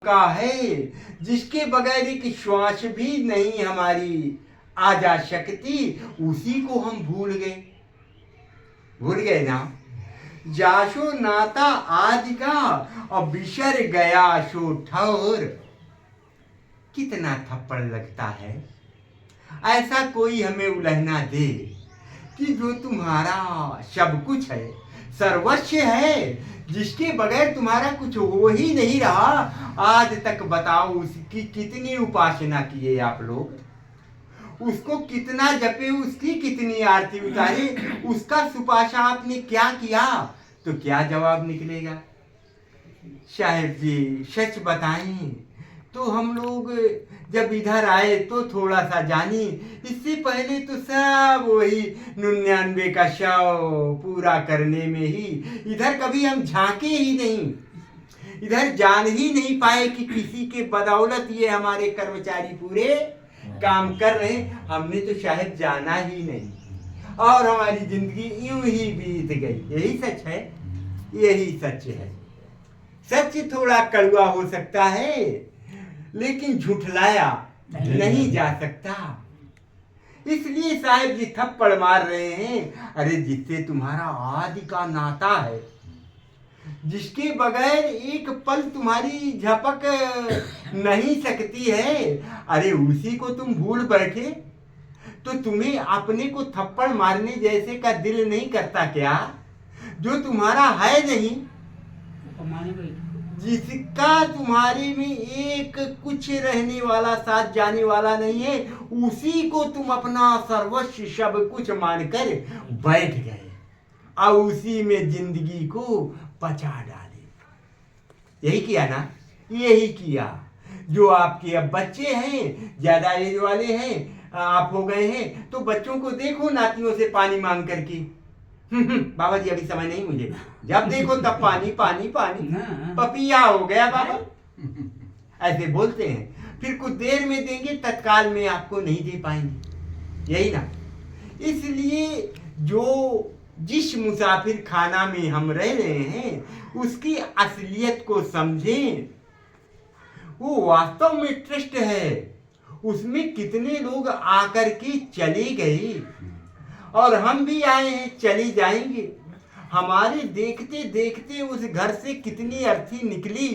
का है जिसके बगैर एक श्वास भी नहीं हमारी आ जा सकती, उसी को हम भूल गए ना। जाशो नाता आज का और बिसर गया सो ठौर। कितना थप्पड़ लगता है, ऐसा कोई हमें उलझना दे कि जो तुम्हारा सब कुछ है, सर्वस्व है, जिसके बगैर तुम्हारा कुछ हो ही नहीं रहा। आज तक बताओ उसकी कितनी उपासना किए आप लोग, उसको कितना जपे, उसकी कितनी आरती उतारे, उसका सुपाशा आपने क्या किया, तो क्या जवाब निकलेगा? साहेब जी सच बताएं तो हम लोग जब इधर आए तो थोड़ा सा जानी, इससे पहले तो सब वही 99 का शव पूरा करने में ही इधर कभी हम झांके ही नहीं, इधर जान ही नहीं पाए कि किसी के बदौलत ये हमारे कर्मचारी पूरे काम कर रहे हैं। हमने तो शायद जाना ही नहीं और हमारी जिंदगी यूं ही बीत गई। यही सच है, यही सच है। सच थोड़ा कड़वा हो सकता है लेकिन झुठलाया नहीं जा सकता। इसलिए साहब जी थप्पड़ मार रहे हैं। अरे जिससे तुम्हारा आदि का नाता है, जिसके बगैर एक पल तुम्हारी झपक नहीं सकती है, अरे उसी को तुम भूल बैठे तो तुम्हें अपने को थप्पड़ मारने जैसे का दिल नहीं करता क्या? जो तुम्हारा है नहीं, जिसका तुम्हारे में एक कुछ रहने वाला, साथ जाने वाला नहीं है, उसी को तुम अपना सर्वस्व सब कुछ मानकर बैठ गए और उसी में जिंदगी को बचा डाले। यही किया ना, यही किया। जो आपके अब बच्चे हैं, ज्यादा एज वाले हैं, आप हो गए हैं, तो बच्चों को देखो नातियों से पानी मांग करके, बाबा जी अभी समय नहीं मुझे, जब देखो तब पानी पानी पानी, पपिया हो गया बाबा, ऐसे बोलते हैं। फिर कुछ देर में देंगे, तत्काल में आपको नहीं दे पाएंगे। यही ना। इसलिए जो जिस मुसाफिर खाना में हम रह रहे हैं उसकी असलियत को समझें। वो वास्तव में ट्रस्ट है, उसमें कितने लोग आकर के चले गए और हम भी आए हैं, चले जाएंगे। हमारे देखते देखते उस घर से कितनी अर्थी निकली,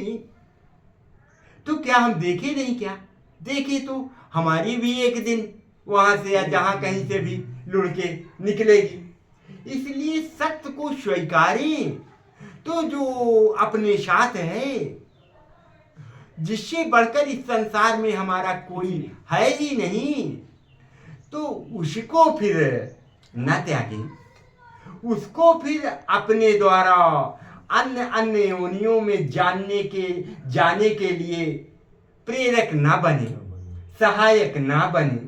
तो क्या हम देखे नहीं? क्या देखे तो हमारी भी एक दिन वहां से या जहां कहीं से भी लुढ़ के निकलेगी। इसलिए सत्य को स्वीकारें। तो जो अपने साथ है, जिससे बढ़कर इस संसार में हमारा कोई है ही नहीं, तो उसको फिर न त्यागें, उसको फिर अपने द्वारा अन्य अन्य योनियों में जाने के लिए प्रेरक ना बने, सहायक ना बने,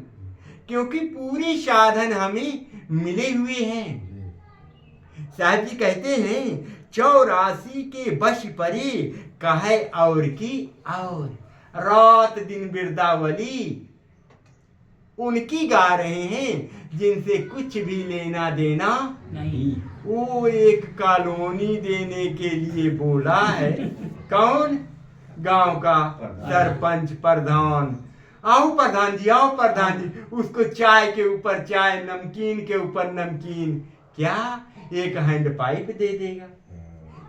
क्योंकि पूरी साधन हमें मिले हुए हैं। साहब जी कहते हैं 84 के बश परी कहे और की और, रात दिन बिरदावली उनकी गा रहे हैं जिनसे कुछ भी लेना देना नहीं। वो एक कॉलोनी देने के लिए बोला है। कौन? गांव का सरपंच प्रधान। आओ प्रधान जी, आओ प्रधान जी। उसको चाय के ऊपर चाय, नमकीन के ऊपर नमकीन, क्या एक हैंड पाइप दे देगा,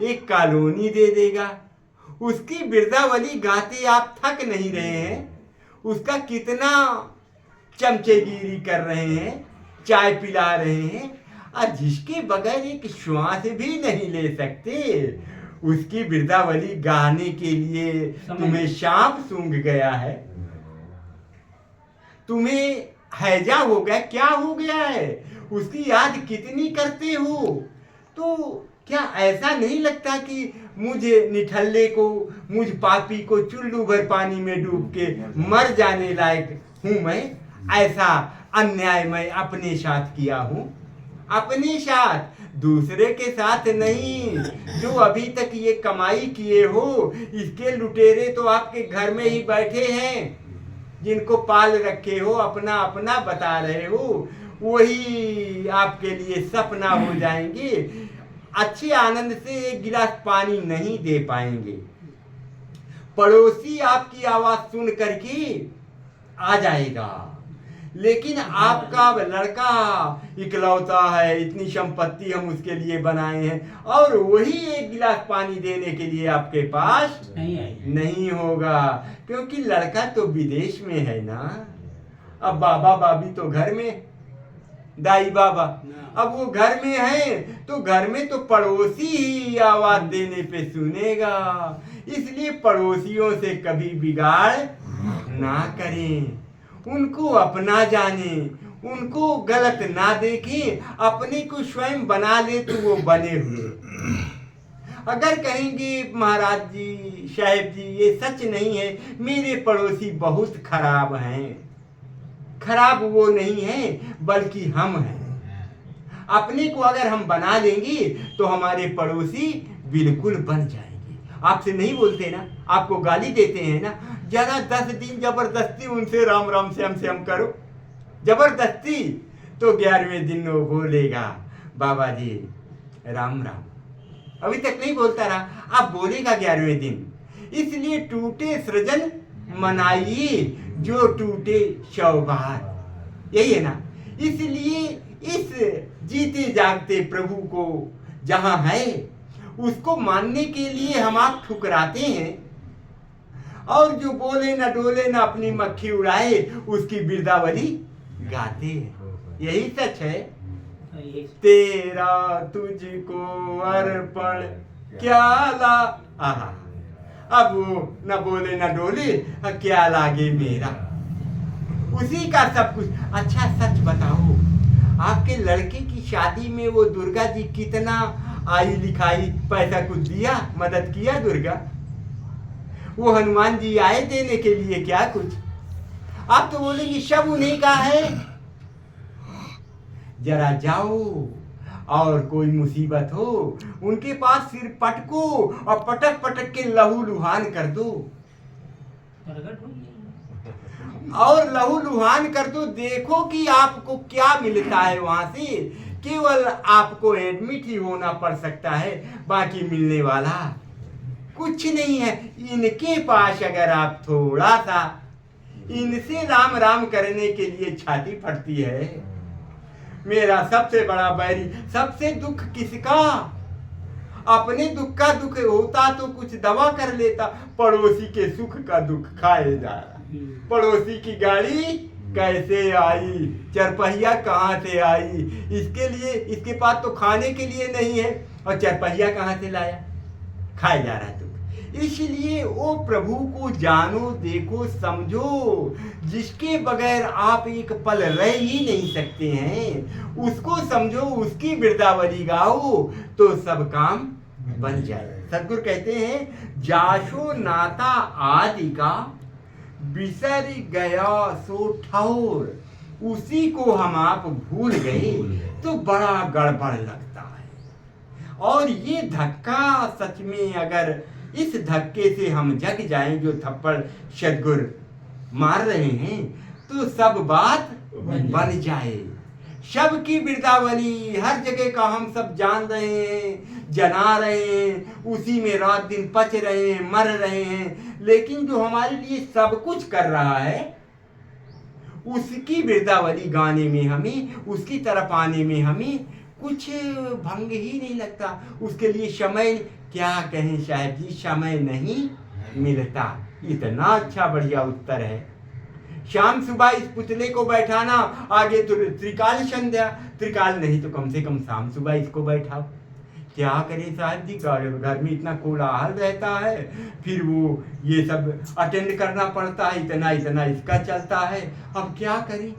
एक कॉलोनी दे देगा। उसकी बिरदावली गाते आप थक नहीं रहे हैं। उसका कितना चमचेगिरी कर रहे हैं, चाय पिला रहे हैं, और जिसके बगैर एक श्वास भी नहीं ले सकते, उसकी बिरदावली गाने के लिए तुम्हें सांप सूंघ गया है, तुम्हें हैजा हो गया, क्या हो गया है, उसकी याद कितनी करते हो? तो क्या ऐसा नहीं लगता कि मुझे निठल्ले को, मुझ पापी को चुल्लू भर पानी में डूब के मर जाने लायक हूं मैं? ऐसा अन्याय मैं अपने साथ किया हूं, अपने साथ, दूसरे के साथ नहीं। जो अभी तक ये कमाई किए हो, इसके लुटेरे तो आपके घर में ही बैठे हैं, जिनको पाल रखे हो, अपना अपना बता रहे हो, वही आपके लिए सपना हो जाएंगे, अच्छे आनंद से एक गिलास पानी नहीं दे पाएंगे। पड़ोसी आपकी आवाज सुन करके आ जाएगा, लेकिन आपका लड़का इकलौता है, इतनी संपत्ति हम उसके लिए बनाए हैं, और वही एक गिलास पानी देने के लिए आपके पास नहीं होगा, क्योंकि लड़का तो विदेश में है ना। अब बाबा बाबी तो घर में, दाई बाबा अब वो घर में है, तो घर में तो पड़ोसी ही आवाज देने पे सुनेगा। इसलिए पड़ोसियों से कभी बिगाड़ ना करें, उनको अपना जाने, उनको गलत ना देखें, अपने को स्वयं बना ले तो वो बने हुए। अगर कहेंगे महाराज जी, साहेब जी, ये सच नहीं है, मेरे पड़ोसी बहुत खराब हैं, खराब वो नहीं है बल्कि हम हैं। अपने को अगर हम बना लेंगे तो हमारे पड़ोसी बिल्कुल बन जाएंगे। आपसे नहीं बोलते ना, आपको गाली देते हैं ना, जरा 10 दिन जबरदस्ती उनसे राम राम श्याम करो, जबरदस्ती, तो 11वें दिन वो बोलेगा बाबा जी राम राम। अभी तक नहीं बोलता रहा, आप बोलेगा 11वें दिन। इसलिए टूटे सृजन मनाइए, जो टूटे 100 बार, यही है ना। इसलिए इस जीते जागते प्रभु को जहां है उसको मानने के लिए हम आप ठुकराते हैं, और जो बोले ना डोले ना अपनी मक्खी उड़ाए उसकी बिरदावली गाते हैं। यही सच है। तेरा तुझको अर्पण क्या ला, आहा, अब वो न बोले न डोले, क्या लागे मेरा, उसी का सब कुछ। अच्छा सच बताओ, आपके लड़के की शादी में वो दुर्गा जी कितना आई लिखाई पैसा कुछ दिया, मदद किया दुर्गा? वो हनुमान जी आए देने के लिए क्या कुछ? आप तो बोलेंगे सब उन्हीं का है। जरा जाओ और कोई मुसीबत हो, उनके पास सिर पटको और पटक पटक के लहू लुहान कर दो, और लहू लुहान कर दो। देखो कि आपको क्या मिलता है वहां से। केवल आपको एडमिट ही होना पड़ सकता है, बाकी मिलने वाला कुछ नहीं है। इनके पास अगर आप थोड़ा सा इनसे राम राम करने के लिए छाती फटती है। मेरा सबसे बड़ा बैरी, सबसे दुख किसका? अपने दुख का दुख होता तो कुछ दवा कर लेता, पड़ोसी के सुख का दुख खाए जा रहा। पड़ोसी की गाड़ी कैसे आई, चरपहिया कहाँ से आई, इसके लिए, इसके पास तो खाने के लिए नहीं है, और चरपहिया कहाँ से लाया, खाए जा रहा है दुख। इसलिए वो प्रभु को जानो, देखो, समझो, जिसके बगैर आप एक पल रह ही नहीं सकते हैं, उसको समझो, उसकी बिरदावली गाओ तो सब काम बन जाए। सदगुरु कहते हैं, जाशो नाता आदि का बिसर गया सो ठौर, उसी को हम आप भूल गए तो बड़ा गड़बड़ लगता है। और ये धक्का सच में, अगर इस धक्के से हम जग जाएं, जो थप्पड़ सदगुरु मार रहे हैं, तो सब बात बन जाए। सबकी बिरदावली हर जगह का हम सब जान रहे हैं, जना रहे हैं, उसी में रात दिन पच रहे हैं, मर रहे हैं, लेकिन जो हमारे लिए सब कुछ कर रहा है, उसकी बिरदावली गाने में हमें, उसकी तरफ आने में हमें कुछ भंग ही नहीं लगता। उसके लिए समय, क्या कहें साहब जी, समय नहीं मिलता। इतना अच्छा बढ़िया उत्तर है। शाम सुबह इस पुतले को बैठाना, आगे तो त्रिकाल संध्या, त्रिकाल नहीं तो कम से कम शाम सुबह इसको बैठाओ। क्या करें साहब जी, घर में इतना कोलाहल रहता है, फिर वो ये सब अटेंड करना पड़ता है, इतना इतना इसका चलता है। अब क्या करें,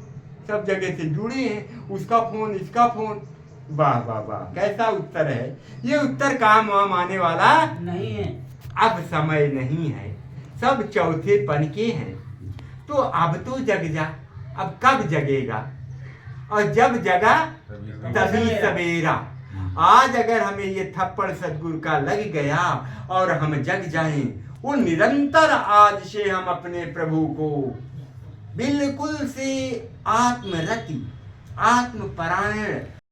सब जगह से जुड़े हैं, उसका फोन, इसका फोन। वाह वाह वाह, कैसा उत्तर है। ये उत्तर काम वाम आने वाला नहीं है। अब समय नहीं है, सब चौथे पन के हैं, तो अब तो जग जा। अब कब जगेगा, और जब जगा तभी सवेरा। आज अगर हमें ये थप्पड़ सदगुरु का लग गया और हम जग जाएं, वो निरंतर आज से हम अपने प्रभु को बिल्कुल से आत्मरति, आत्मपरायण